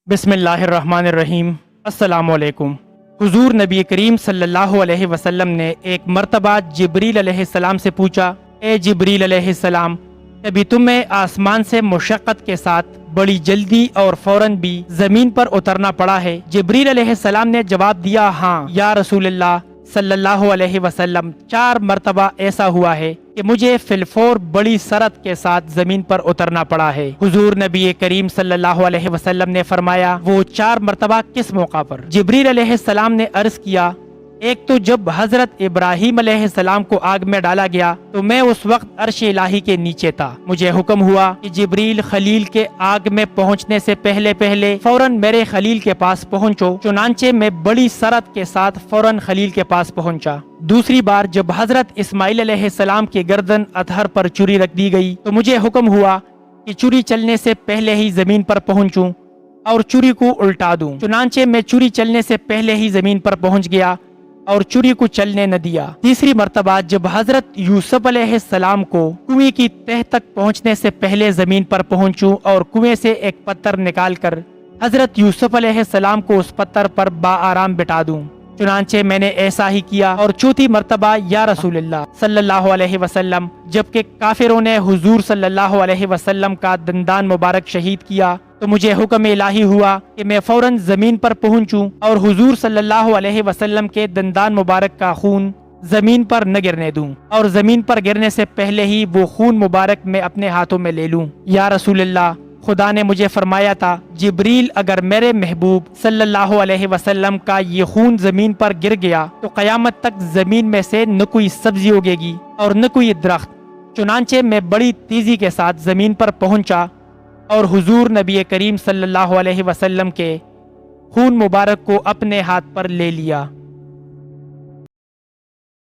بسم اللہ الرحمن الرحیم۔ السلام علیکم۔ حضور نبی کریم صلی اللہ علیہ وسلم نے ایک مرتبہ جبریل علیہ السلام سے پوچھا، اے جبریل علیہ السلام، کبھی تمہیں آسمان سے مشقت کے ساتھ بڑی جلدی اور فوراً بھی زمین پر اترنا پڑا ہے؟ جبریل علیہ السلام نے جواب دیا، ہاں یا رسول اللہ صلی اللہ علیہ وسلم، 4 مرتبہ ایسا ہوا ہے کہ مجھے فی الفور بڑی سرعت کے ساتھ زمین پر اترنا پڑا ہے۔ حضور نبی کریم صلی اللہ علیہ وسلم نے فرمایا، وہ 4 مرتبہ کس موقع پر؟ جبریل علیہ السلام نے عرض کیا، ایک تو جب حضرت ابراہیم علیہ السلام کو آگ میں ڈالا گیا تو میں اس وقت عرش الہی کے نیچے تھا، مجھے حکم ہوا کہ جبریل خلیل کے آگ میں پہنچنے سے پہلے فوراً میرے خلیل کے پاس پہنچو، چنانچہ میں بڑی سرعت کے ساتھ فوراً خلیل کے پاس پہنچا۔ دوسری بار جب حضرت اسماعیل علیہ السلام کی گردن اطہر پر چری رکھ دی گئی تو مجھے حکم ہوا کہ چری چلنے سے پہلے ہی زمین پر پہنچوں اور چری کو الٹا دوں، چنانچہ میں چری چلنے سے پہلے ہی زمین پر پہنچ گیا اور چری کو چلنے نہ دیا۔ تیسری مرتبہ جب حضرت یوسف علیہ السلام کو کنویں کی تہ تک پہنچنے سے پہلے زمین پر پہنچوں اور کنویں سے ایک پتھر نکال کر حضرت یوسف علیہ السلام کو اس پتھر پر بآرام بٹھا دوں، چنانچہ میں نے ایسا ہی کیا۔ اور چوتھی مرتبہ یا رسول اللہ صلی اللہ علیہ وسلم، جبکہ کافروں نے حضور صلی اللہ علیہ وسلم کا دندان مبارک شہید کیا تو مجھے حکم الہی ہوا کہ میں فوراً زمین پر پہنچوں اور حضور صلی اللہ علیہ وسلم کے دندان مبارک کا خون زمین پر نہ گرنے دوں، اور زمین پر گرنے سے پہلے ہی وہ خون مبارک میں اپنے ہاتھوں میں لے لوں۔ یا رسول اللہ، خدا نے مجھے فرمایا تھا، جبریل، اگر میرے محبوب صلی اللہ علیہ وسلم کا یہ خون زمین پر گر گیا تو قیامت تک زمین میں سے نہ کوئی سبزی اگے گی اور نہ کوئی درخت۔ چنانچہ میں بڑی تیزی کے ساتھ زمین پر پہنچا اور حضور نبی کریم صلی اللہ علیہ وسلم کے خون مبارک کو اپنے ہاتھ پر لے لیا۔